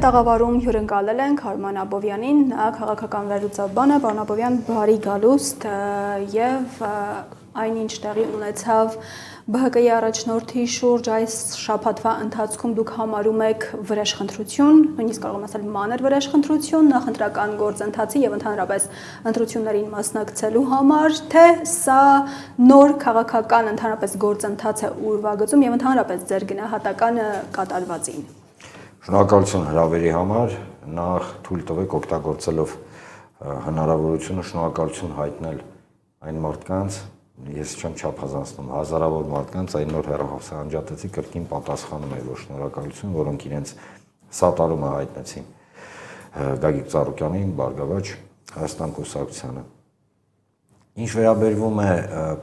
տաղավարում հյուրընկալել ենք Արման Աբովյանին, նա քաղաքական վերլուծաբան է, պարոն Աբովյան, բարի գալուստ եւ այնինչ տեղի ունեցավ ԲՀԿ-ի առաջնորդի շուրջ այս շաբաթվա ընթացքում դուք համարում եք վրեժխնդրություն, նույնիսկ կարող եմ ասել մանր վրեժխնդրություն, նախընտրական գործընթացի եւ ընդհանրապես ընտրություններին մասնակցելու համար, թե սա նոր քաղաքական ընդհանրապես գործընթաց է ուրվագծում եւ ընդհանրապես ձեր գնահատականը կատարվածին։ Շնորհակալություն հրավերի համար, նախ թույլ տվեք օգտագործելով հնարավորությունը շնորհակալություն հայտնել այն մարդկանց, ես չեմ չափազանցնում, հազարավոր մարդկանց այն նոր հեռախոսահանջատեցի կրկին պատասխանում է, որ շնորհակալություն, որոնք իրենց սատարումը հայտնեցին Գագիկ Ծառուկյանին, Բարգավաճ Հայաստան կուսակցությանը։ Ինչ վերաբերվում է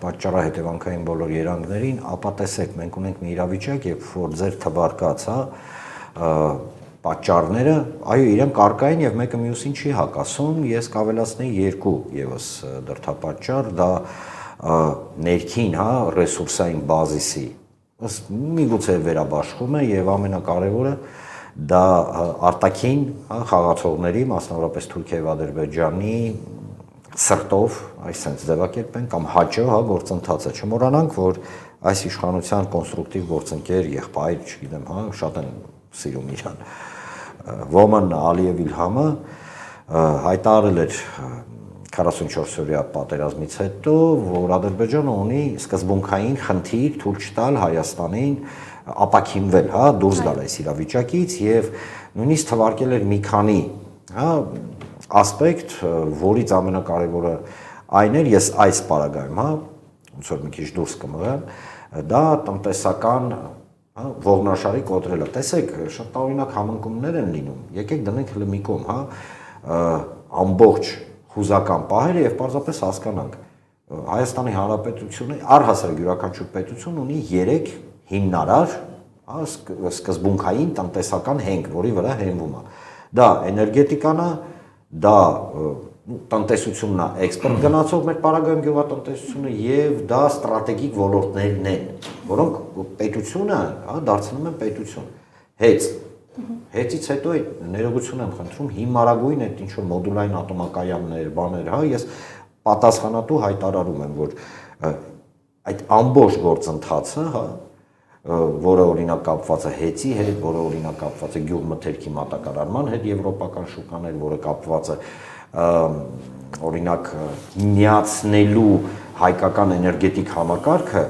պատճառահետևանքային բոլոր երանգներին, ապա տեսեք, մենք ունենք մի իրավիճակ, երբ որ ձեր թվարկած, պատճառները, այո, իրենք կարկային եւ մեկը մյուսին չի հակասում, ես կավելացնեի երկու եւս դրդապատճառ, դա ներքին, ռեսուրսային բազիսի, միգուցե վերաբաշխում է եւ ամենակարևորը դա արտաքին խաղացողների, մասնավորապես Թուրքիայի, Ադրբեջանի սրտով, այսպես ձևակերպեն կամ հաճո գործընթացը։ Չմոռանանք, որ այս իշխանության կոնստրուկտիվ գործընկեր, եղբայր, չգիտեմ, շատ են սիրում իրան։ Ոման Ալիև Իլհամը հայտարարել էր 44-օրյա պատերազմից հետո, որ Ադրբեջանը ունի սկզբունքային խնդիր թույլ չտալ Հայաստանին ապաքինվել, դուրս գալ այս իրավիճակից եւ նույնիսկ թվարկել էր մի քանի, ասպեկտ, որից ամենակարևորը այն էր, ես այս պարագայում, ոնց որ մի քիչ դուրս կմղեմ, դա տնտեսական ողնաշարի կոտրելը։ Տեսեք, շատ տարօրինակ համընկումներ են լինում։ Եկեք դնենք հələ մի կողմ, ամբողջ հուզական պահերը եւ պարզապես հասկանանք։ Հայաստանի Հանրապետությունը առհասարակ յուրաքանչյուր պետություն ունի 3 հիմնարար, սկզբունքային տնտեսական հենք, որի վրա հենվում է։ Դա էներգետիկան է, դա տնտեսությունն է, էքսպորտ գնացող մեր պարագայում գյուղատնտեսությունը եւ դա ստրատեգիկ ոլորտներն են, որոնք պետությունը դարձնում են պետություն։ Հետից հետո այդ ներողություն եմ խնդրում, հիմարագույն այդ ինչ որ մոդուլային ատոմակայաններ, բաներ, ես պատասխանատու հայտարարում եմ, որ այդ ամբողջ գործընթացը, որը օրինակ կապված է հեծի հետ, որը օրինակ կապված է գյուղմթերքի մատակարարման հետ եվրոպական շուկաներ, որը կապված է օրինակ միացնելու հայկական էներգետիկ համակարգը,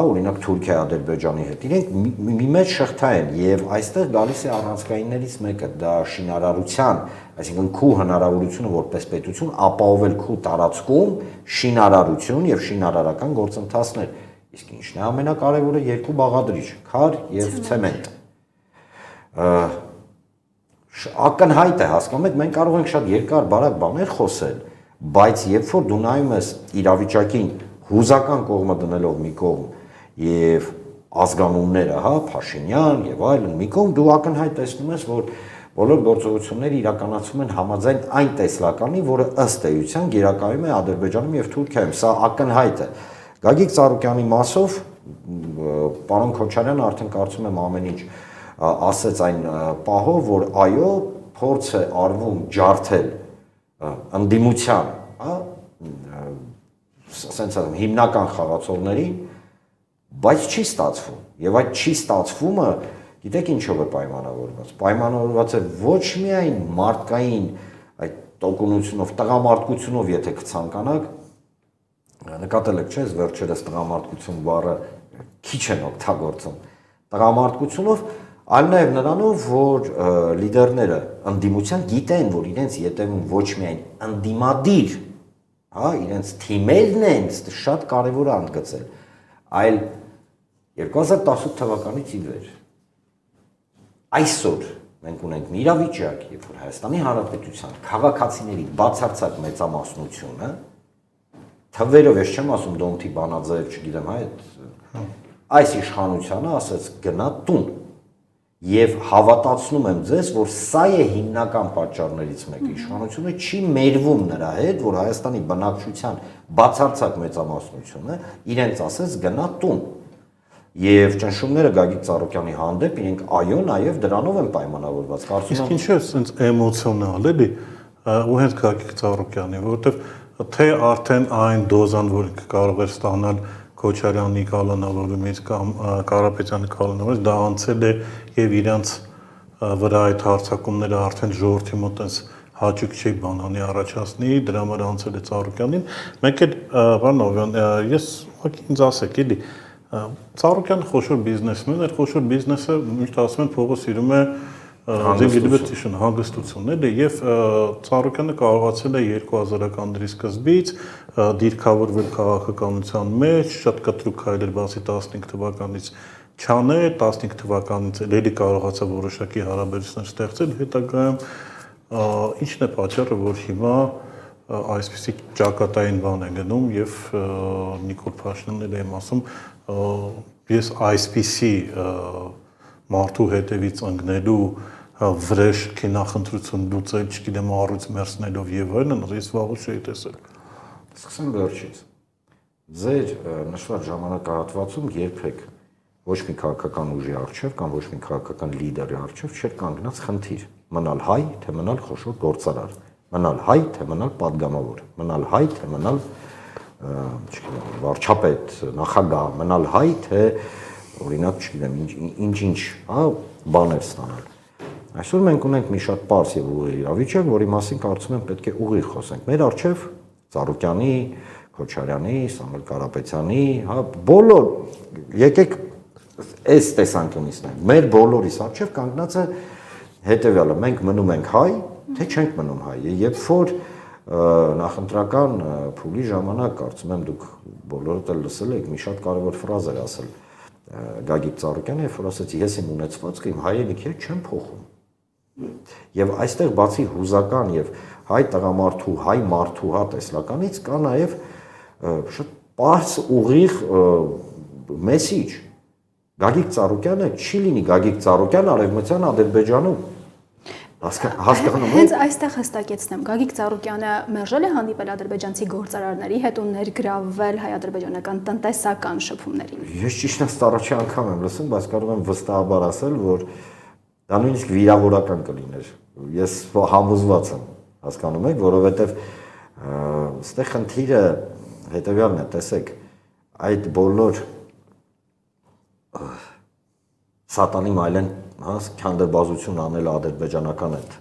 օրինակ Թուրքիա, Ադրբեջանի հետ, իրենք մի մեծ շղթա են եւ այստեղ գալիս է առանցքայիններից մեկը, դա շինարարության, այսինքն քու հնարավորությունը որպես պետություն ապահովել քու տարածքում շինարարություն եւ շինարարական գործընթացներ։ Իսկ ինչն է ամենակարևորը, երկու բաղադրիչ՝ քար եւ ցեմենտ։ Ակնհայտ է, հասկանում եք, մենք կարող ենք շատ երկար բարակ բաներ խոսել, բայց երբ որ դու նայում ես իրավիճակին հուզական կողմը դնելով մի կողմ եւ ազգանունները, Փաշինյան եւ այլն մի կողմ, դու ակնհայտ տեսնում ես, որ բոլոր գործողությունները իրականացվում են համաձայն այն տեսլականի, որը ըստ էության գերակայում է Ադրբեջանում եւ Թուրքիայում։ Սա ակնհայտ է։ Գագիկ Ծառուկյանի մասով պարոն Քոչարյանը արդեն կարծում եմ ամեն ինչ ասեց այն պահով, որ այո, փորձ է արվում ջարդել ընդդիմության, ասենց հիմնական խաղացողներին, բայց չի ստացվում։ Եվ այդ չի ստացվումը, գիտեք ինչով է պայմանավորված։ Պայմանավորված է ոչ միայն մարդկային այդ տոկունությունով, տղամարդկությունով, եթե կցանկանաք, նկատել եք, չէ՞, վերջերս տղամարդկություն բառը քիչ են օգտագործում։ Տղամարդկությունով, այլ նաև նրանով, որ լիդերները ընդդիմության գիտեն, որ իրենց ետևում ոչ միայն ընդդիմադիր, իրենց թիմերն են, շատ կարևոր է ընդգծել, այլ 2018 թվականից ի վեր այսօր մենք ունենք մի իրավիճակ, երբ որ Հայաստանի Հանրապետության քաղաքացիների բացարձակ մեծամասնությունը, թվերով ես չեմ ասում Դոնթի Բանաձև, չգիտեմ, այս իշխանությանը ասեց գնա տուն եւ հավատացնում եմ ձեզ, որ սա է հիմնական պատճառներից մեկը։ Իշխանությունը չի մերվում նրա հետ, որ Հայաստանի բնակչության բացարձակ մեծամասնությունը իրենց ասեց գնա տուն։ Եվ ճնշումները Գագիկ Ծառուկյանի հանդեպ իրենք այո, նաև դրանով են պայմանավորված։ Կարծում եմ, ինչ է sense էմոցիոնալ էլի, ու հենց Գագիկ Ծառուկյանի, որովհետև թե արդեն այն դոզան, որ կարող էր ստանալ Քոչարյանի կալանավորումից կամ Կարապետյանի կալանավորումից, դա անցել է եւ իրանց վրա այդ հարձակումները արդեն ժողովրդի մոտ այնս հաճույք չի բանանի առաջացնի, դրա համար անցել է Ծառուկյանին։ Մեկ էլ բան Օվյան, ես ուղղակի ինձ ասեք, էլի Ծառուկյանը խոշոր բիզնեսմեն էր, խոշոր բիզնեսը միշտ ասում են փողը սիրում է հանգստություն էլի եւ Ծառուկյանը կարողացել է 2000-ականների սկզբից դիրքավորվել քաղաքականության մեջ, շատ կտրուկ քայլեր բացի 15 թվականից չանել, 15 թվականից էլի կարողացավ որոշակի հարաբերություններ ստեղծել, հետագայում ինչն է պատճառը, որ հիմա այսպիսի ճակատային բան է գնում եւ Նիկոլ Փաշինյանն էլ եմ ասում, ես այսպիսի մարդու հետևից ընկնելու վրեժ քինախնդրություն լուծել, չգիտեմ, առույց մերցնելով եւ այլն, ես վաղուց չէի տեսել։ Սկսեմ վերջից։ Ձեր նշված ժամանակահատվածում երբեք ոչ մի քաղաքական ուժի առջև կամ ոչ մի քաղաքական լիդերի առջև չէր կանգնած խնդիր մնալ հայ, թե մնալ խոշոր գործարար, մնալ հայ, թե մնալ падգամավոր, մնալ հայ, թե մնալ չգիտեմ, վարչապետ, նախագահ, մնալ հայ, թե օրինակ, չգիտեմ, ինչ, հա, բաներ ստանալ։ Այսօր մենք ունենք մի շատ պարզ եւ ուղիղ իրավիճակ, որի մասին կարծում եմ պետք է ուղիղ խոսենք։ Մեր առջև Ծառուկյանի, Քոչարյանի, Սամվել Կարապետյանի, հա, բոլոր եկեք այս տեսանկյունից նայենք։ Մեր բոլորիս առջև կանգնած է հետեւյալը. մենք մնում ենք հայ, թե չենք մնում հայ։ Երբ որ նախընտրական փուլի ժամանակ կարծում եմ դուք բոլորդ էլ լսել եք մի շատ կարևոր ֆրազ էր ասել Գագիկ Ծառուկյանը, երբ որ ասաց ես իմ ունեցվածքը իմ հայրենիքի հետ չեմ փոխում։ Եվ այստեղ բացի հուզական եւ հայ տղամարդու, հայ մարդու հա տեսլականից կա նաեւ շատ բարձ ուղիղ մեսիջ։ Գագիկ Ծառուկյանը չի լինի Գագիկ Ծառուկյան Արևմտյան Ադրբեջանում։ Հասկանում եք։ Հենց այստեղ հստակեցնեմ, Գագիկ Ծառուկյանը մերժել է հանդիպել ադրբեջանցի գործարարների հետ ու ներգրավվել հայ-ադրբեջանական տնտեսական շփումներին։ Ես ճիշտ ասած առաջի անգամ եմ լսում, բայց կարող եմ վստահաբար ասել, որ դա նույնիսկ վիրավորական կլիներ։ Ես համոզված եմ, հասկանում եք, որովհետև այստեղ խնդիրը հետևյալն է, տեսեք, այդ բոլոր սատանի մայլեն, հա, քանդերբազություն անել ադրբեջանական այդ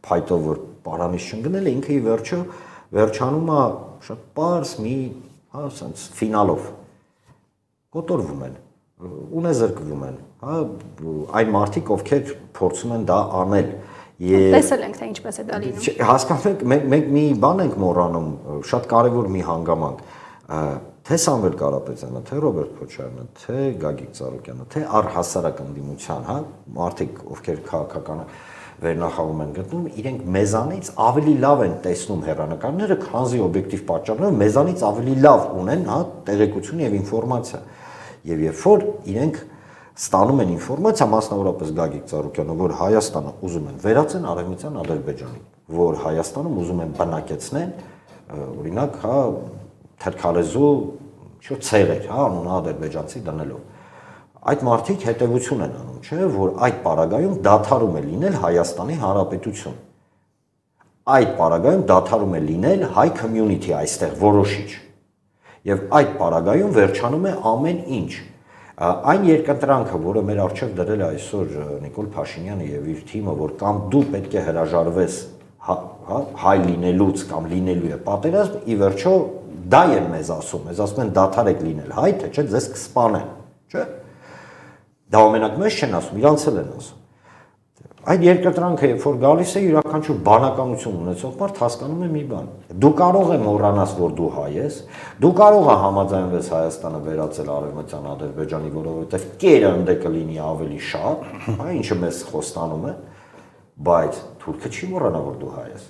փայտով, որ պարանից չընկնել է, ինքը ի վերջո վերջանում է շատ պարզ մի, հա, ասենց ֆինալով կոտորվում են, ունեզրկվում են, հա, այն մարդիկ, ովքեր փորձում են դա անել։ Տեսել ենք, թե ինչպես է դա լինում։ Հասկանում եք, մենք մի բան ենք մոռանում, շատ կարևոր մի հանգամանք, թե Սամվել Կարապետյանը, թե Ռոբերտ Քոչարյանը, թե Գագիկ Ծառուկյանը, թե առհասարակ ընդդիմության, հա, մարդիկ, ովքեր քաղաքական վերնախավում են գտնում, իրենք մեզանից ավելի լավ են տեսնում հեռանկարները, քանզի օբյեկտիվ պատճառներով մեզանից ավելի լավ ունեն, հա, տեղեկություն եւ ինֆորմացիա։ Եվ երբ որ իրենք ստանում են ինֆորմացիա, մասնավորապես Գագիկ Ծառուկյանը, որ Հայաստանը ուզում են վերածեն Արևմտյան Ադրբեջանին, որ Հայաստանում ուզում են բնակեցնեն, օրինակ, հա, թրքարեզու ցեղեր, հա, անունը ադրբեջանցի դնելով։ Այդ մարդիկ հետևություն են անում, չէ, որ այդ պարագայում դադարում է լինել Հայաստանի Հանրապետություն։ Այդ պարագայում դադարում է լինել հայ community այստեղ որոշիչ։ Եվ այդ պարագայում վերջանում է ամեն ինչ։ Այն երկընտրանքը, որը մեր առջև դրել է այսօր Նիկոլ Փաշինյանը եւ իր թիմը, որ կամ դու պետք է հրաժարվես հայ լինելուց կամ լինելու է պատերազմ, ի վերջո դա են մեզ ասում են դադարեք լինել հայ, թե չէ ձեզ կսպանեն, չէ՞։ Դա ամենակ մեզ չեն ասում, իրանց էլ են ասում։ Այդ երկրտրանքը երբ որ գալիս է յուրաքանչյուր բանականություն ունեցող մարդ հասկանում է մի բան։ Դու կարող ես մոռանաս, որ դու հայ ես, դու կարող ես համաձայնվես Հայաստանը վերածել Արևմտյան Ադրբեջանի, որովհետև կերը ընդե կլինի ավելի շատ, հա, ինչը մեզ խոստանում է, բայց թուրքը չի մոռանա, որ դու հայ ես։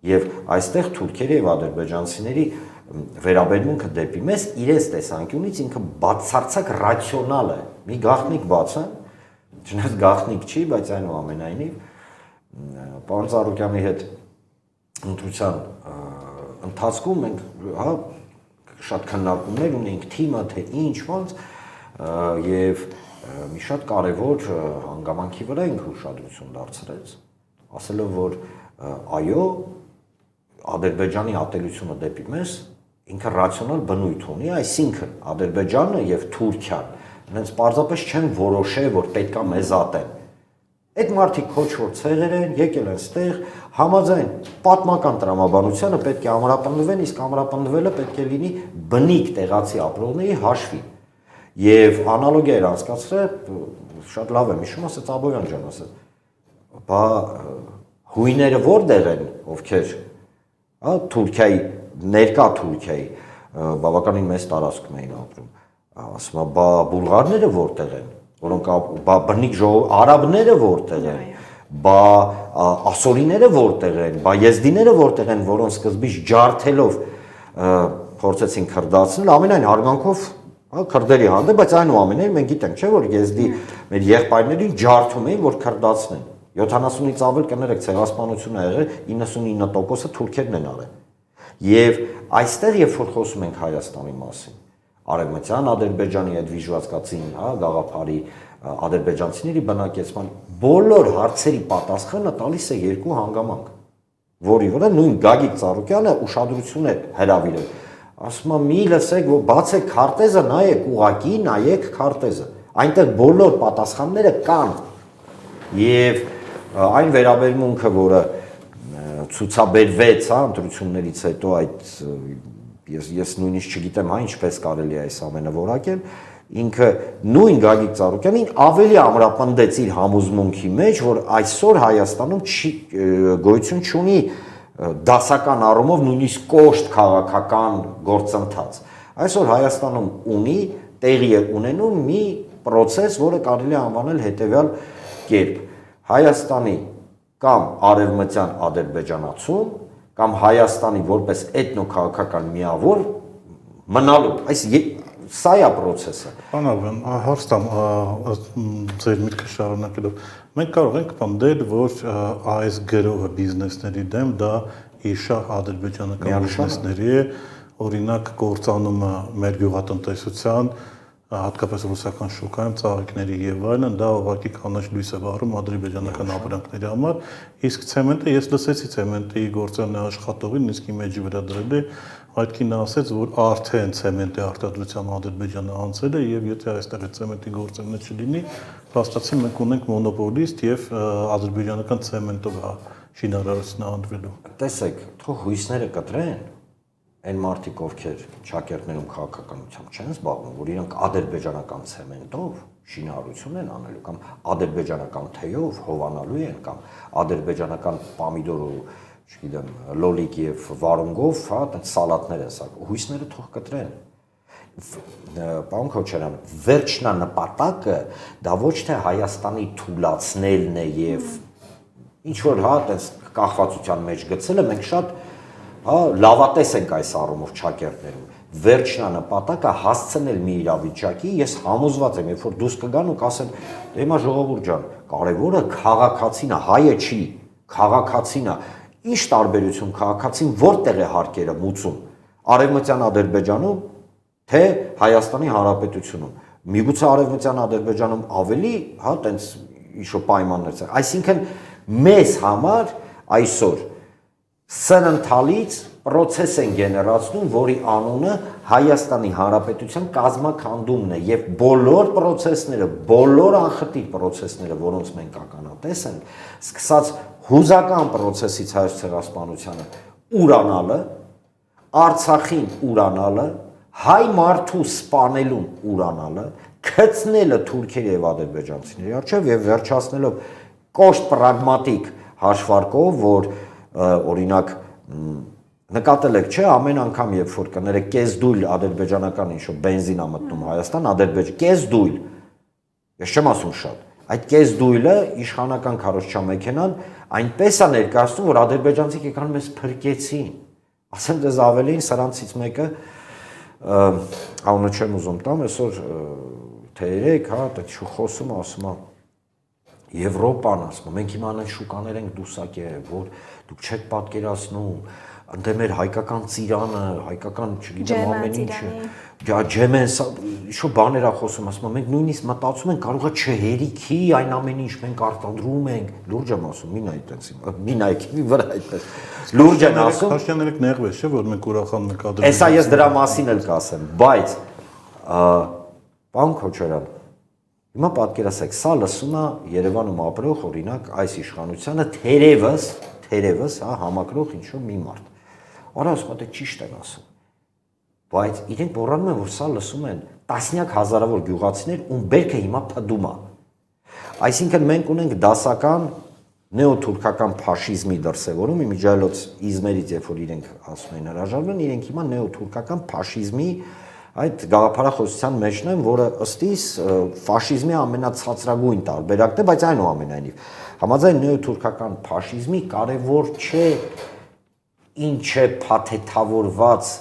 Եվ այստեղ թուրքերի եւ ադրբեջանցիների վերաբերմունքը դեպի մեզ իրենց տեսանկյունից ինքը բացարձակ ռացիոնալ է։ Մի գաղտնիք բացան, չնայած գաղտնիք չի, բայց այնուամենայնիվ պարոն Ծառուկյանի հետ ընտրության ընթացքում մենք, հա, շատ քննարկումներ ունենք թիմը, թե ինչ ոնց, եւ մի շատ կարեւոր հանգամանքի վրա ինքը ուշադրություն դարձրեց, ասելով որ այո, Ադրբեջանի ատելությունը դեպի մեզ ինքը ռացիոնալ բնույթ ունի, այսինքն Ադրբեջանը եւ Թուրքիան նրանց պարզապես չեն որոշել, որ պետքա մեզ ատեն։ Այդ մարդիկ ոչ որ ցեղեր են, եկել են ստեղ, համաձայն պատմական տրամաբանությանը պետք է ամրապնդվեն, իսկ ամրապնդվելը պետք է լինի բնիկ տեղացի ապրողների հաշվին։ Եվ անալոգիա էր անցկացրել, շատ լավ եմ հիշում, ասեց Աբովյան ջան, ասեց, բա հույները որտեղ են, ովքեր, հա, Թուրքիայի, ներկա Թուրքիայի բավականին մեծ տարածքում էին ապրում, ասում եմ, բա բուլղարները որտեղ են, որոնք բա բնիկ արաբները որտեղ են, բա ասորիները որտեղ են, բա եզդիները որտեղ են, որոնց սկզբից ջարդելով փորձեցին քրդացնել, ամենայն հարգանքով քրդերի հանդեպ, բայց այնուամենայնիվ մենք գիտենք, չէ՞ որ եզդի մեր եղբայրներին ջարդում էին, որ քրդացնեն։ 70-ից ավել կներեք ցեղասպանություն ա եղել, 99%-ը թուրքերն են արել։ Եվ այստեղ երբ որ խոսում ենք Հայաստանի մասին, Արևմտյան Ադրբեջանի այդ վիժվածքացին, հա, գաղափարի ադրբեջանցիների բնակեցման բոլոր հարցերի պատասխանը տալիս է երկու հանգամանք, որի վրա նույն Գագիկ Ծառուկյանը ուշադրություն է հրավիրել։ Ասում եմ, մի լսեք, որ բացեք քարտեզը, նայեք ուղակի, նայեք քարտեզը։ Այնտեղ բոլոր պատասխանները կան։ Եվ այն վերաբերմունքը, որը ցուցաբերվեց, հա, ընտրություններից հետո այդ ես նույնիսկ չգիտեմ, հա, ինչպես կարելի է այս ամենը որակել, ինքը նույն Գագիկ Ծառուկյանին ավելի ամրապնդեց իր համոզմունքի մեջ, որ այսօր Հայաստանում գոյություն չունի դասական առումով նույնիսկ կոշտ քաղաքական գործընթաց։ Այսօր Հայաստանում ունի տեղի է ունենում մի process, որը կարելի է անվանել հետևյալ կերպ. Հայաստանի կամ արևմտյան ադրբեջանացում կամ Հայաստանի որպես էթնոքաղաքական միավոր մնալու, սա է process-ը։ Պարոն Աբովյան, հարց տամ, ձեր միտքը շարունակելով, մենք կարող ենք պնդել, որ այս գրողը բիզնեսների դեմ դա իշահ ադրբեջանական բիզնեսների է, օրինակ կործանումը մեր գյուղատնտեսության, հատկապես ռուսական շուկայում ծաղիկների եւ այլն, դա ուղղակի կանաչ լույս է վառում ադրբեջանական ապրանքների համար, իսկ ցեմենտը, ես լսեցի ցեմենտի գործարանի աշխատողին, իսկ իմեջի վրա դրել է, այդ կինը ասեց, որ արդեն ցեմենտի արտադրության Ադրբեջանը անցել է եւ եթե այստեղ ցեմենտի գործարանը չլինի, փաստացի մենք ունենք մոնոպոլիստ եւ ադրբեջանական ցեմենտով շինարարությունը անդվելու։ Տեսեք, թող հույսները կտրեն այն մարդիկ, ովքեր ճակերտներում քաղաքականությամբ չեն զբաղվում, որ իրանք ադրբեջանական ցեմենտով շինարարություն են անելու կամ ադրբեջանական թեյով հովանալու են կամ ադրբեջանական պամիդոր ու չգիտեմ, լոլիկ եւ վարունգով, հա, այդ սալատներ են սա։ Հույսները թող կտրեն։ Պարոն Քոչարյան, վերջնանպատակը դա ոչ թե Հայաստանի թուլացնելն է եւ ինչ որ հա, այդպես կախվածության մեջ գցելը մենք շատ հա լավատես ենք այս առումով ճակերտներում։ Վերջնանպատակը հասցնել մի իրավիճակի, ես համոզված եմ, երբ որ դուրս կգան ու կասեն, «Հիմա ժողովուրդ ջան, կարևորը քաղաքացին է, հայը չի, քաղաքացին է»։ Ինչ տարբերություն քաղաքացին որտեղ է հարկերը մուծում։ Արևմտյան Ադրբեջանում թե Հայաստանի Հանրապետությունում։ Միգուցե Արևմտյան Ադրբեջանում ավելի, հա, տենց ինչ-որ պայմաններ է։ Այսինքն մեզ համար այսօր սննդալից process են գեներացնում, որի անունը Հայաստանի Հանրապետության կազմաքանդումն է եւ բոլոր process-ները, բոլոր անխտիր process-ները, որոնց մենք ականատես ենք, սկսած հուզական process-ից հայոց ցեղասպանությանը ուրանալը, Արցախին ուրանալը, հայ մարդու սպանելուն ուրանալը, քծնելը թուրքերի եւ ադրբեջանցիների առջեւ եւ վերջացնելով կոշտ պրագմատիկ հաշվարկով, որ օրինակ նկատել եք, չէ, ամեն անգամ երբ որ կներեք կես դույլ ադրբեջանական ինչ-որ բենզին ա մտնում Հայաստան, կես դույլ, ես չեմ ասում շատ, այդ կես դույլը իշխանական քարոզչա մեքենան այնպես է ներկայացնում, որ ադրբեջանցիք եկան մեզ փրկեցին, ասեմ դες ավելին սրանցից մեկը անունը չեմ ուզում տամ, այսօր թե երեք, հա, դա խոսում ասում է Եվրոպան ասում, մենք հիմա այն շուկաներ ենք դուսակ է, որ դուք չեք պատկերացնում, ընդ մեր հայկական ծիրանը, հայկական, չգիտեմ, ամեն ինչը, ջեմեն շո բաներ ա խոսում, ասում մենք նույնիսկ մտածում ենք կարող է չհերիքի այն ամեն ինչ մենք արտադրում ենք, լուրջ եմ ասում, մի նայ այդպես, մի նայեք մի վրա այդպես, լուրջ եմ ասում, Քաշյաներեք նեղվեց, չէ՞ որ մենք ուրախան նկատել։ Էսա ես դրա մասին էլ կասեմ, բայց պարոն Քոչարյան, հիմա պատկերացեք, սա լսում է Երևանում ապրող օրինակ այս իշխանությանը թերևս, հա, համակրող ինչ-որ մի մարդ։ Արա ասում է, ճիշտ են ասում։ Բայց իրենք մոռանում են, որ սա լսում են տասնյակ հազարավոր գյուղացիներ, ում բերքը հիմա փդում է։ Այսինքն մենք ունենք դասական նեոթուրքական ֆաշիզմի դրսևորում, իմիջիայլոց իզմերից, երբ որ իրենք ասում են հրաժարվել, իրենք հիմա նեոթուրքական ֆաշիզմի այդ գաղափարախոսության մեջն են, որը ըստ իս ֆաշիզմի ամենացածրագույն տարբերակն է, բայց այնուամենայնիվ համաձայն նեոթուրքական ֆաշիզմի կարևոր չէ ինչ է փաթեթավորված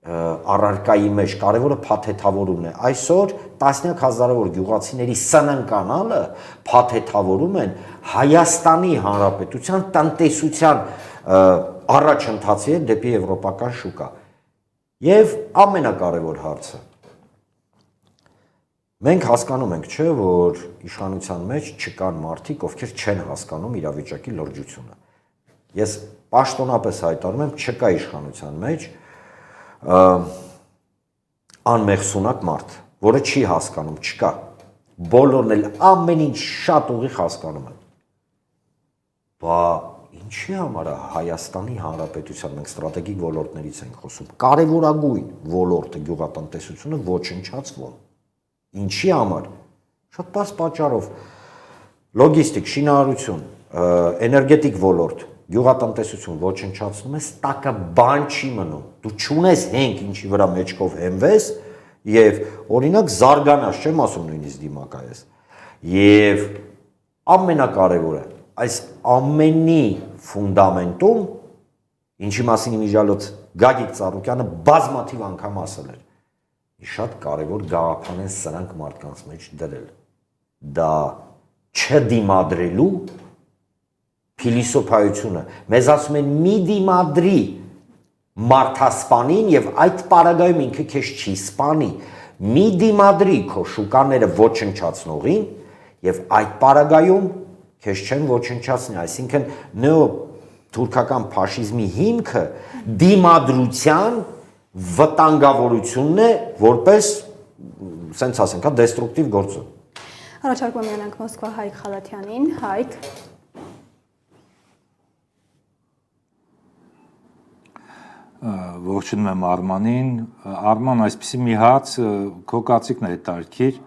առարկայի մեջ, կարևորը փաթեթավորումն է։ Այսօր տասնյակ հազարավոր գյուղացիների սննկանալը փաթեթավորում են Հայաստանի Հանրապետության տնտեսության առաջընթացի հետ դեպի եվրոպական շուկա։ Եվ ամենակարևոր հարցը։ Մենք հասկանում ենք, չէ, որ իշխանության մեջ չկան մարդիկ, ովքեր չեն հասկանում իրավիճակի լրջությունը։ Ես պաշտոնապես հայտարարում եմ, չկա իշխանության մեջ անմեղսունակ մարդ, որը չի հասկանում, չկա։ Բոլորն էլ ամեն ինչ շատ ուղիղ հասկանում են։ Բա ինչի համար է Հայաստանի Հանրապետության, մենք ստրատեգիկ ոլորտներից ենք խոսում, կարևորագույն ոլորտը գյուղատնտեսությունը ոչնչացվում։ Ինչի համար։ Շատ բարձ պատճառով լոգիստիկ, շինարարություն, էներգետիկ ոլորտ, գյուղատնտեսություն ոչնչացնում ես, տակը բան չի մնում։ Դու չունես հենք ինչի վրա մեջքով հենվես եւ օրինակ զարգանաս, չեմ ասում նույնիսկ դիմակայես։ Եվ ամենակարևորը, այս ամենի ֆունդամենտում, ինչի մասին իմիջիալոց Գագիկ Ծառուկյանը բազմաթիվ անգամ ասել էր, շատ կարևոր գաղափար են սրանք մարդկանց մեջ դրել։ Դա չդիմադրելու փիլիսոփայությունը մեզ ասում են մի դիմադրի մարդասպանին եւ այդ պարագայում ինքը քեզ չի սպանի, մի դիմադրի քո շուկաները ոչնչացնողին եւ այդ պարագայում քեզ չեն ոչնչացնի, այսինքն նեոթուրքական ֆաշիզմի հիմքը դիմադրության վտանգավորությունն է որպես սենց ասենք, հա, դեստրուկտիվ գործոն։ Առաջարկում միանանք Մոսկվա Հայկ Խալաթյանին, Հայկ։ Ողջունում եմ Արմանին, Արման, այսպեսի մի հաց քո կարծիքն է հետաքրքիր,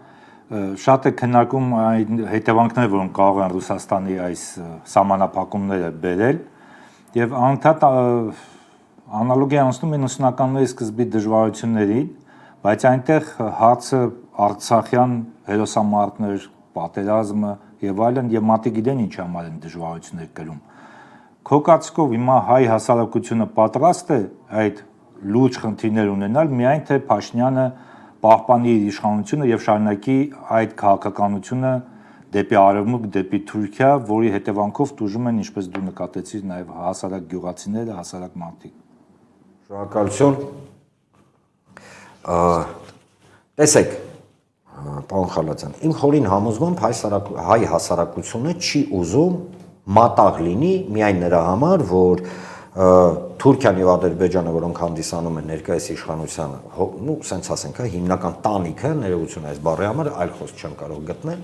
շատ է քննարկում այն հետևանքները, որոնք կարող են Ռուսաստանի այս սահմանափակումները բերել, եւ անընդհատ անալոգիա անցնում 90-ականների սկզբի դժվարություններին, բայց այնտեղ հացը արցախյան հերոսամարտներ, պատերազմը եւ այլն եւ մատի գիտեն ինչ համար են դժվարություններ կրում։ Քո կարծիքով հիմա հայ հասարակությունը պատրաստ է այդ լուրջ խնդիրներ ունենալ, միայն թե Փաշինյանը պահպանի իր իշխանությունը եւ շարունակի այդ քաղաքականությունը դեպի արևմուտք, դեպի Թուրքիա, որի հետևանքով տուժում են, ինչպես դու նկատեցիր, նաեւ հասարակ գյուղացիները, հասարակ մարդիկ։ Շնորհակալություն։ Տեսեք, պարոն Խալաթյան, իմ խորին համոզմամբ հայ հասարակությունը չի ուզում մատաղ լինի միայն նրա համար, որ Թուրքիան եւ Ադրբեջանը, որոնք հանդիսանում են ներկայիս իշխանության, ну, սենց ասենք, հիմնական տանիքը, ներողություն այս բառի համար, այլ խոսք չեմ կարող գտնել,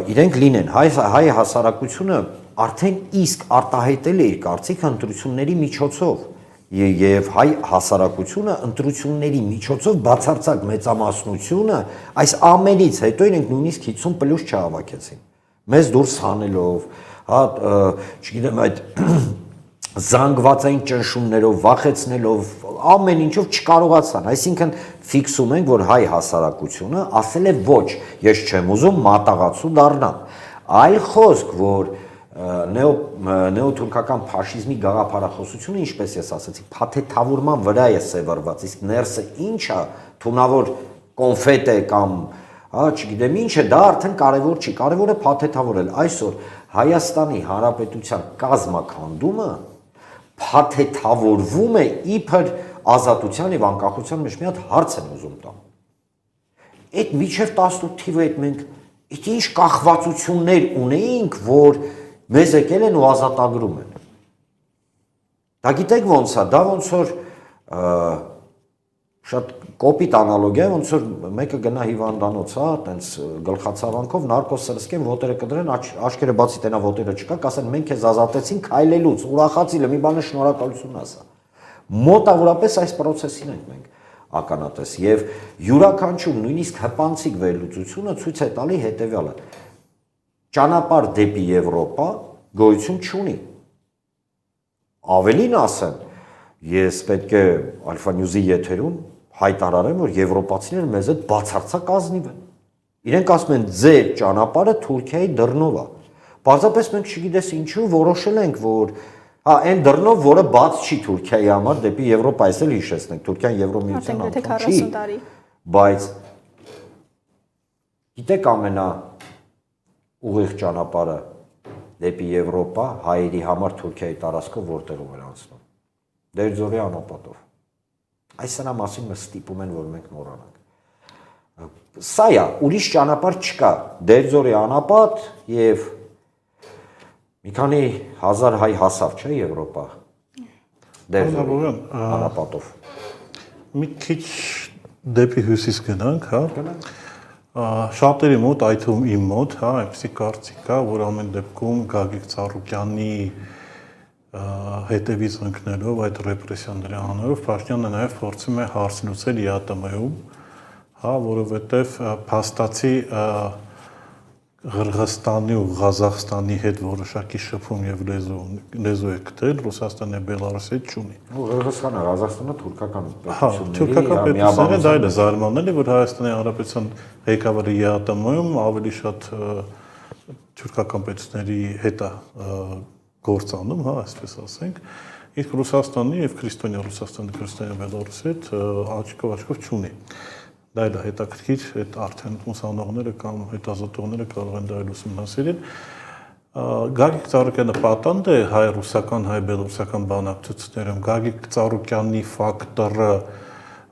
իրենք լինեն հայ հասարակությունը արդեն իսկ արտահայտել է իր կարծիքը ընտրությունների միջոցով եւ հայ հասարակությունը ընտրությունների միջոցով բացարձակ մեծամասնությունը այս ամենից հետո իրենք նույնիսկ 50+ չհավաքեցին։ Մեզ դուրս հանելով, հա, չգիտեմ, այդ զանգվածային ճնշումներով, վախեցնելով, ամեն ինչով չկարողացան, այսինքն ֆիքսում ենք, որ հայ հասարակությունը ասել է ոչ, ես չեմ ուզում մատաղացու դառնամ։ Այլ խոսք, որ նեոթուրքական ֆաշիզմի գաղափարախոսությունը, ինչպես ես ասացի, փաթեթավորման վրա է սևեռված, իսկ ներսը ինչ է, թունավոր կոնֆետ է կամ, հա, չգիտեմ ինչ է, դա արդեն կարևոր չի, կարևորը փաթեթավորել։ Այսօր Հայաստանի Հանրապետության կազմաքանդումը փաթեթավորվում է իբր ազատության եւ անկախության մեջ մի հատ հարց են ուզում տալ։ Այդ միջև 18 թիվը այդ մենք այդ ինչ կախվածություններ ունեինք, որ մեզ եկել են ու ազատագրում են։ Դա գիտեք ոնց է, դա ոնց որ շատ կոպիտ անալոգիա է, ոնց որ մեկը գնա հիվանդանոց, հա, տենց գլխացավանքով նարկոս սրսկեն, ոտերը կդրեն, աչքերը բացի տենա ոտերը չկա, կասեն մենք քեզ ազատեցին քայլելուց, ուրախացի լի մի բանը շնորհակալություն ասա։ Մոտավորապես այս process-ին ենք մենք ականատես եւ յուրաքանչյուր նույնիսկ հպանցիկ վերլուծությունը ցույց է տալի հետեւյալը. ճանապարհ դեպի Եվրոպա գոյություն չունի։ Ավելին ասեմ, ես պետք է Alpha News-ի եթերում հայտարարեմ, որ եվրոպացիները մեզ հետ բացարձակ ազնիվ են։ Իրենք ասում են ձեր ճանապարհը Թուրքիայի դռնով է։ Պարզապես մենք չգիտես ինչու որոշել ենք, որ այն դռնով, որը բաց չի Թուրքիայի համար դեպի Եվրոպա, այսել հիշեցնենք, Թուրքիան Եվրոմիության անդամ չի։ Բայց գիտեք ամենա ուղիղ ճանապարհը դեպի Եվրոպա հայերի համար Թուրքիայի տարածքով որտեղով էր անցնում։ Դերձորի անապատով։ Այս սրա մասին մեզ ստիպում են, որ մենք մոռանանք։ Սա է, ուրիշ ճանապարհ չկա։ Դերձորի անապատ եւ մի քանի հազար հայ հասավ, չէ, Եվրոպա։ Դերձորի անապատով։ Մի քիչ դեպի հյուսիս գնանք, հա։ Շատերի մոտ, այդ թվում իմ մոտ, հա, այնպեսի կարծիք կա, որ ամեն դեպքում Գագիկ Ծառուկյանի հետևից ընկնելով այդ ռեպրեսիաների անունով Փաշինյանը նաև փորձում է հարց լուծել ԵԱՏՄ-ում, հա, որովհետև փաստացի Ղրղստանի ու Ղազախստանի հետ որոշակի շփում եւ լեզու է գտել, Ռուսաստանը եւ Բելարուսի հետ չունի։ Ղրղստանը, Ղազախստանը թուրքական պետությունների, դա էլ է զարմանալի, որ Հայաստանի Հանրապետության ղեկավարը ԵԱՏՄ-ում ավելի շատ թուրքական պետությունների հետ է գործանում, հա, այսպես ասենք, իսկ Ռուսաստանի եւ քրիստոնյա Ռուսաստանի, քրիստոնյա Բելարուսի հետ աչքով չունի։ Դա էլ է հետաքրքիր, այդ արդեն ուսանողները կամ հետազոտողները կարող են դա էլ ուսումնասիրել։ Գագիկ Ծառուկյանը պատանդ է հայ-ռուսական, հայ-բելորուսական բանակցություններում, Գագիկ Ծառուկյանի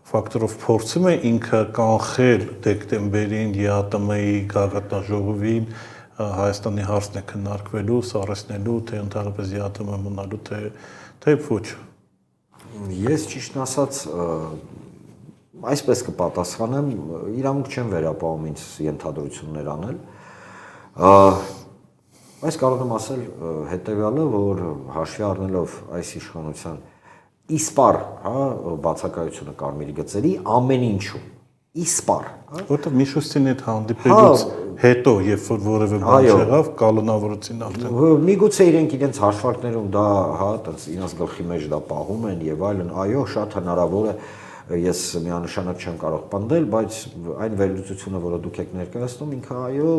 ֆակտորով փորձում է ինքը կանխել դեկտեմբերին ԵԱՏՄ-ի գագաթնաժողովին Հայաստանի հարցն է քննարկվելու, սարսնելու, թե ընդհանրապես ԵԱՏՄ մնալու, թե ոչ։ Ես ճիշտն ասած այսպես կպատասխանեմ, իրավունք չեմ վերապահում ինձ ենթադրություններ անել, բայց կարող եմ ասել հետևյալը, որ հաշվի առնելով այս իշխանության իսպար, հա, բացակայությունը Կարմիրի գծերի ամեն ինչում, իսպար, հա, որտեղ Միշուստինի հետ հանդիպելուց հետո, երբ որ որևէ բան չեղավ, կալոնավորեցին արդեն։ Միգուցե իրենց հաշվարկներում դա, հա, իրենց գլխի մեջ դա պահում են եւ այլն, այո, շատ հնարավոր է ես միանշանակ չեմ կարող պնդել, բայց այն վերլուծությունը, որը դուք եք ներկայացնում, ինքը այո,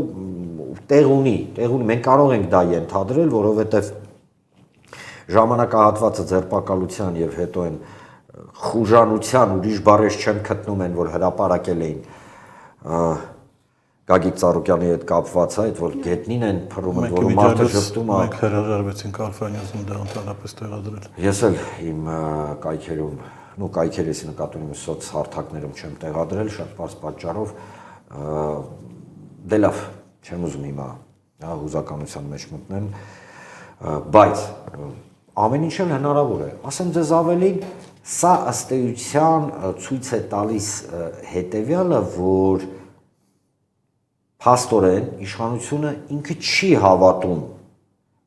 տեղ ունի, մենք կարող ենք դա ենթադրել, որովհետև ժամանակահատվածը ձերբակալության եւ հետո այն խուժանության ուրիշ բառեր չեմ գտնում են, որ հրապարակել էին Գագիկ Ծառուկյանի հետ կապված է, այդ որ գետնին են փռում, որ մարդը շփտում է։ Մենք հրաժարվեցինք Alpha News-ում դա ընդհանրապես տեղադրել։ Ես էլ իմ կայքերում կայքերից նկատի ունեմ սոցհարթակներում չեմ տեղադրել շատ բարձ պատճառով դե լավ չեմ ուզում հիմա հուզականության մեջ մտնեմ բայց ամեն ինչ էլ հնարավոր է ասեմ ձեզ ավելին սա ըստ էության ցույց է տալիս հետեւյալը որ փաստորեն իշխանությունը ինքը չի հավատում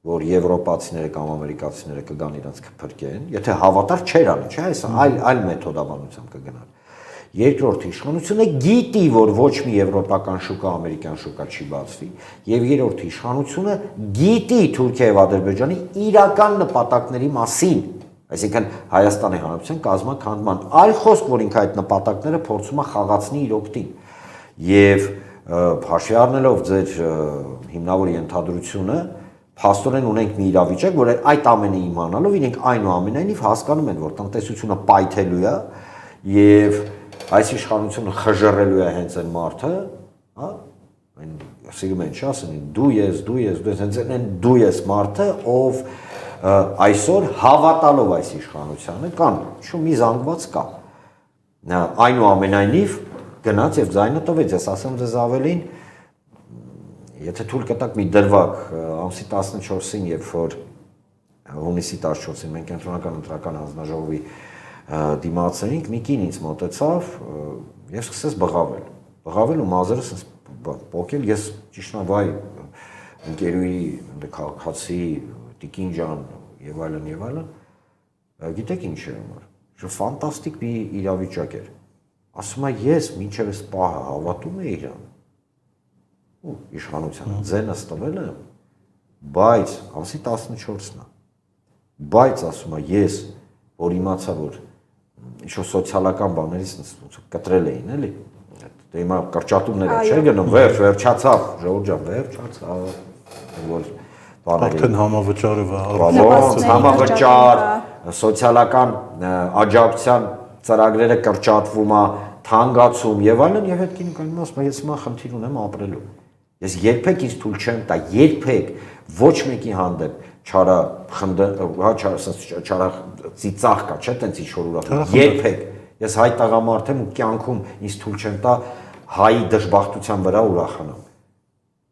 որ եվրոպացիները կամ ամերիկացիները կգան իրենց կփրկեն, եթե հավատար չէր անի, չէ՞, այս այլ մեթոդաբանությամբ կգնար։ Երկրորդ իշխանությունը գիտի, որ ոչ մի եվրոպական շուկա, ամերիկյան շուկա չի բացվի, եւ երրորդ իշխանությունը գիտի Թուրքիայի եւ Ադրբեջանի իրական նպատակների մասին, այսինքն Հայաստանի Հանրապետության կազմաքանդման, այլ խոսք, որ ինքը այդ նպատակները փորձում է խաղացնի իր օգտին։ Եվ հաշվի առնելով ձեր հիմնավոր ենթադրությունը Փաստորեն ունենք մի իրավիճակ, որ այդ ամենը իմանալով իրենք այնուամենայնիվ հասկանում են, որ տնտեսությունը պայթելու է եւ այս իշխանությունը խժռելու է հենց այն մարդը, հա, այն սիրում են ասեն դու ես, հենց այն դու ես մարդը, ով այսօր հավատալով այս իշխանությանը կան, շու մի զանգված կա։ Այնուամենայնիվ գնաց եւ ձայնը տվեց, ես ասեմ ձեզ ավելին, եթե թույլ կտակ մի դրվագ ամսի 14-ին, երբ որ հունիսի 14-ին մենք կենտրոնական ընտրական հանձնաժողովի դիմաց էինք, մի կին ինձ մոտեցավ եւ սկսեց բղավել ու մազերս պոկել, ես ճիշտ վայ ընկերուի քաղաքացի Տիկին ջան եւ այլն, գիտեք ինչ է համար, ֆանտաստիկ մի իրավիճակ էր, ասում է ես մինչեւ այս պահը հավատում էի իրան, ու իշխանությանը ձենս տվել եմ, բայց ամսի 14-ն է, բայց ասում է ես, որ իմացա, որ ինչ-որ սոցիալական բաներից կտրել էին, էլի, դե հիմա կրճատումները չէ գնում, վերջացավ, ժողովուրդ ջան, վերջացավ, որ Արդեն համավճարը համավճար, սոցիալական աջակցության ծրագրերը կրճատվում է, թանկացում եւ այլն, եւ այդ կինը կանգնում ասում է ես հիմա խնդիր ունեմ ապրելու։ Ես երբեք ինձ թույլ չեմ տա, երբեք ոչ մեկի հանդեպ չարա ծիծաղ կա, չէ՞ տենց ինչ-որ ուրախ։ Երբեք ես հայ տղամարդ եմ ու կյանքում ինձ թույլ չեմ տա հայի դժբախտության վրա ուրախանամ։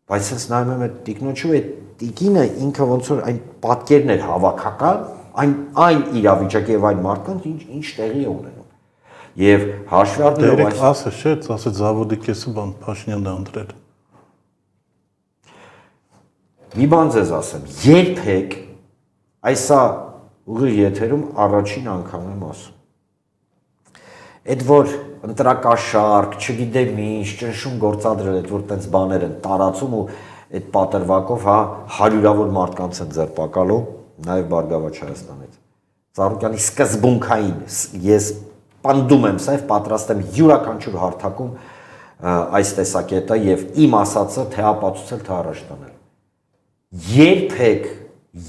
Բայց ես նայում եմ այդ տիկնոջը, այդ տիկինը ինքը ոնց որ այն պատկերն էր հավաքական, այն իրավիճակի եւ այն մարդկանց ինչ տեղի է ունենում։ Եվ հաշվի առնելով այս ասը չէ, ասեց զավոդի կեսը բան Փաշինյանն է ընտրել։ Մի բան ձեզ ասեմ, երբեք այսա ուղիղ եթերում առաջին անգամ եմ ասում։ Այդ որ ընտրակաշարք, չգիտեմ ինչ, ճնշում գործադրել, այդ որ տենց բաներ են տարածում ու այդ պատրվակով հա հարյուրավոր մարդկանց են ձերբակալում, նաև Բարգավաճ Հայաստանից։ Ծառուկյանի սկզբունքային ես պնդում եմ, սա եւ պատրաստ եմ յուրաքանչյուր հարթակում այս տեսակետը եւ իմ ասածը թե ապացուցել, թե առաջ տանել։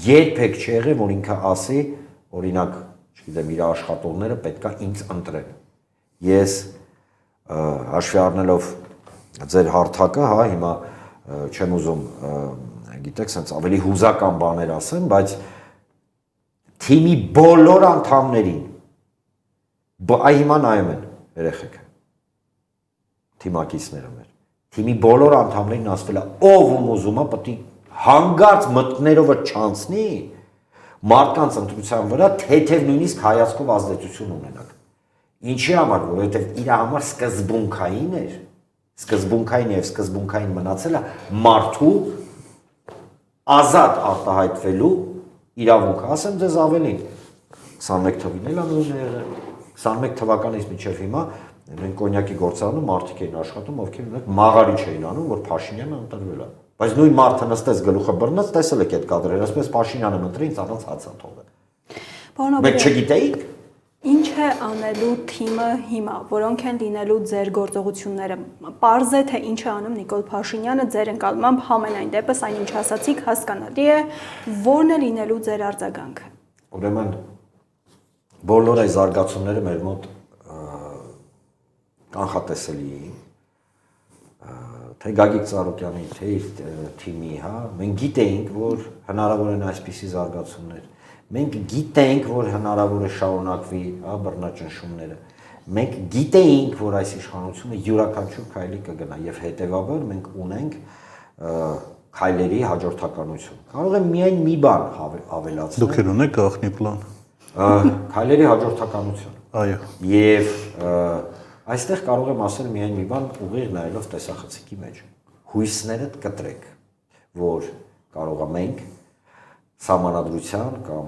Երբեք չի եղել, որ ինքը ասի, օրինակ, չգիտեմ, իր աշխատողները պետքա ինձ ընտրեն։ Ես հաշվի առնելով ձեր հարթակը, հա, հիմա չեմ ուզում, գիտեք, sense ավելի հուզական բաներ ասեմ, բայց թիմի բոլոր անդամներին այ հիմա նայում են երեխեքը, թիմակիցները մեր, թիմի բոլոր անդամներին ասվել է, ով ուզում է պետք է հանգարց մտքներովը չանցնի մարդկանց ընտրության վրա, թեթև նույնիսկ հայացքով ազդեցություն ունենակ։ Ինչի համար, որովհետև իր համար սկզբունքային էր, սկզբունքային եւ սկզբունքային մնացել է մարդու ազատ արտահայտվելու իրավունքը, ասեմ ձեզ ավելին, 21 թվին էլ անուն է եղել, 21 թվականից մինչև հիմա մենք կոնյակի գործարանում մարդիկ էին աշխատում, ովքեր ունենք մաղարիչ էին անում, որ Փաշինյանը ընտրվել է։ Բայց նույն մարդը նստեց գլուխը բռնած, տեսել եք այդ կադրերը, ասես Փաշինյանը ընտրի, ինձ առանց հացա թողել։ Մենք չգիտեինք։ Ինչ է անելու թիմը հիմա, որոնք են լինելու ձեր գործողությունները։ Պարզ է, թե ինչ է անում Նիկոլ Փաշինյանը ձեր ընկալմամբ, համենայն դեպս այն ինչ ասացիք հասկանալի է, որն է լինելու ձեր արձագանքը։ Ուրեմն բոլոր այս զարգացումները մեր մոտ կանխատեսելի էին, թե Գագիկ Ծառուկյանի, թե իր թիմի, հա, մենք գիտեինք, որ հնարավոր են այսպիսի զարգացումներ։ Մենք գիտենք, որ հնարավոր է շարունակվի, հա, բռնաճնշումները։ Մենք գիտեինք, որ այս իշխանությունը յուրաքանչյուր քայլի կգնա եւ հետեւաբար մենք ունենք քայլերի հաջորդականություն։ Կարող եմ միայն մի բան ավելացնել։ Դուք ունեք գաղտնի պլան։ Քայլերի հաջորդականություն։ Այո։ Եվ այստեղ կարող եմ ասել միայն մի բան ուղիղ նայելով տեսախցիկի մեջ։ Հույսներդ կտրեք, որ կարող ենք սահմանադրության կամ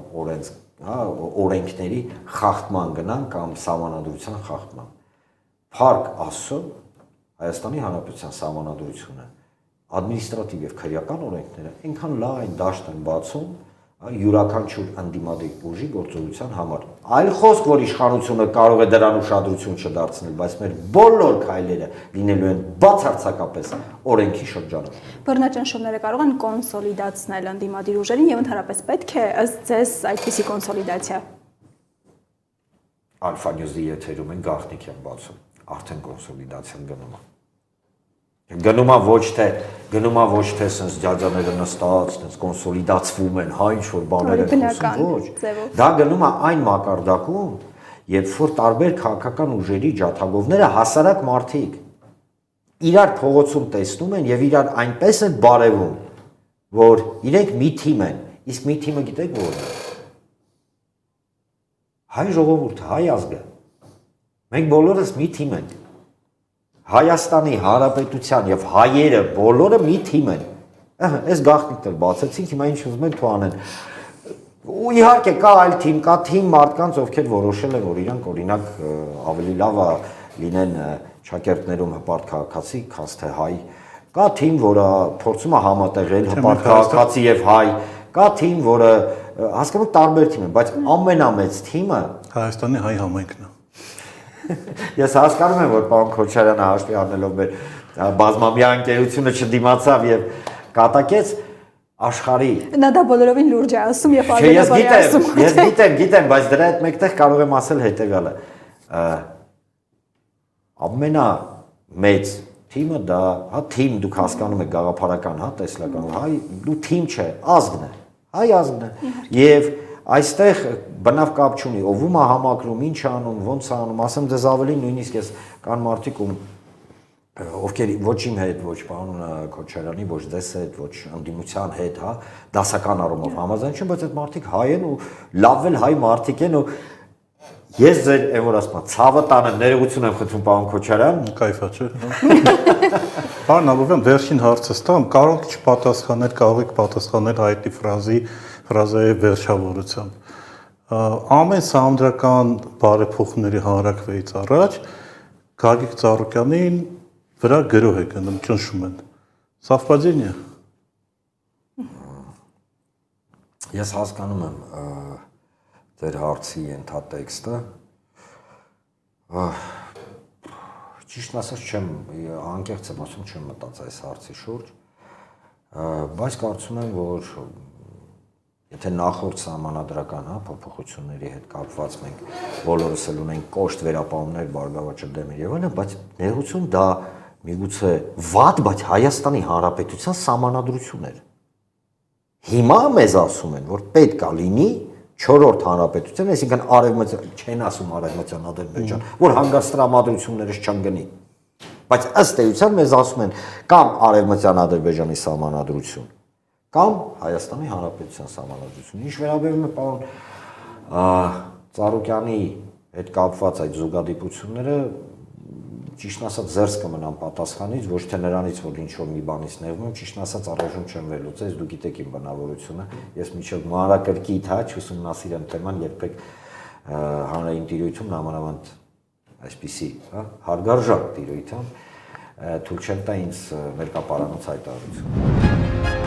օրենքների խախտման գնան կամ սահմանադրության խախտման։ Փառք Աստծո, Հայաստանի Հանրապետության սահմանադրությունը, ադմինիստրատիվ եւ քրեական օրենքները այնքան լայն դաշտ են բացում յուրաքանչյուր անդիմադիր ուժի գործողության համար։ Այլ խոսք, որ իշխանությունը կարող է դրան ուշադրություն չդարձնել, բայց մեր բոլոր քայլերը լինելու են բացարձակապես օրենքի շրջանում։ Բռնաճնշումները կարող են կոնսոլիդացնել անդիմադիր ուժերին եւ ընդհանրապես պետք է ըստ ձեզ այդպիսի կոնսոլիդացիա։ Ալֆա Նյուզի եթերում են գաղտնիք են բացում, արդեն կոնսոլիդացիան գնում է։ Գնում է ոչ թե sense ջաջաները նստած, sense կոնսոլիդացվում են, հա ինչ որ բաներ են խոսում, ոչ։ Դա գնում է այն մակարդակում, երբ որ տարբեր քաղաքական ուժերի ջաթագովները հասարակ մարդիկ իրար փողոցում տեսնում են եւ իրար այնպես են բարևում, որ իրենք մի թիմ են, իսկ մի թիմը գիտեք ո՞րն է։ Հայ ժողովուրդը, հայ ազգը։ Մենք բոլորս մի թիմ ենք։ Հայաստանի Հանրապետության եւ հայերը բոլորը մի թիմ են։ Այս գաղտնիքն էլ բացեցինք, հիմա ինչ ուզում են թող անեն։ Ու իհարկե կա այլ թիմ, կա թիմ մարդկանց, ովքեր որոշել են, որ իրանք օրինակ ավելի լավ է լինեն շակերտներում հպարտ քաղաքացի, քան թե հայ։ Կա թիմ, որը փորձում է համատեղել հպարտ քաղաքացի եւ հայ։ Կա թիմ, որը հասկանում տարբեր թիմ են, բայց ամենամեծ թիմը Հայաստանի հայ համայնքն է։ Ես հասկանում եմ, որ պարոն Քոչարյանը հաշվի առնելով մեր բազմամյա ընկերությունը չդիմացավ եւ կատակեց աշխարհի։ Նա դա բոլորովին լուրջ է ասում եւ արժանապատիվ է ասում։ Ես գիտեմ, բայց դրա հետ մեկտեղ կարող եմ ասել հետեւյալը։ Ամենամեծ թիմը դա, հա, թիմ դուք հասկանում եք գաղափարական, հա, տեսլական, հայ, դու թիմ չէ, ազգն է, հայ ազգն է, եւ այստեղ բնավ կապ չունի, ով է համակրում, ինչ է անում, ոնց է անում, ասեմ ձեզ ավելի նույնիսկ ես կան մարդիկ ում ովքեր ոչ իմ հետ, ոչ պարոն Քոչարյանի, ոչ ձեզ հետ, ոչ ընդդիմության հետ, հա, դասական առումով համաձայն չեմ, բայց այդ մարդիկ հայ են ու լավ էլ հայ մարդիկ են ու ես ձեր այն որ ասում եմ, ցավը տանեմ, ներողություն եմ խնդրում պարոն Քոչարյան։ Կայֆա չէ։ Պարոն Աբովյան, վերջին հարցը ստամ, կարող եք չպատասխանել, կարող եք պատասխանել հայտնի ֆրազայի վերջավորությամբ։ Ամեն սահմանադրական բարեփոխումների հանրակրվեից առաջ Գագիկ Ծառուկյանին վրա գրող է գնում, ճնշում են։ Совпадение։ Ես հասկանում եմ ձեր հարցի ենթատեքստը, ճիշտ ասած չեմ, անկեղծ եմ ասում, չեմ մտածել այս հարցի շուրջ, բայց կարծում եմ, որ եթե նախորդ սահմանադրական փոփոխությունների հետ կապված մենք բոլորս էլ ունենք կոշտ վերապահումներ Բարգավաճ Դեմիրի եւ այլն, բայց ներողություն դա միգուցե վատ, բայց Հայաստանի Հանրապետության սահմանադրություն էր։ Հիմա մեզ ասում են, որ պետք է լինի 4-րդ հանրապետություն, այսինքն արևմտյան, չեն ասում արևմտյան Ադրբեջան, որ հանգստրամադրություններս չընկնի։ Բայց ըստ էության մեզ ասում են կամ արևմտյան Ադրբեջանի սահմանադրություն, կամ Հայաստանի Հանրապետության սահմանադրություն։ Ինչ վերաբերում է պարոն Ծառուկյանի հետ կապված այդ զուգադիպությունները, ճիշտ ասած զերծ կմնամ պատասխանից, ոչ թե նրանից, որ ինչ որ մի բանից նեղվում եմ, ճիշտ ասած առայժմ չեմ վերլուծել, դուք գիտեք իմ բնավորությունը, ես միջով մանրակրկիտ չուսումնասիրեմ թեման, երբեք հանրային տիրույթում նամանավանդ այսպիսի, հարգարժան տիրույթում թույլ չեմ տա ինձ ներկա պարանոց հայտարարություն։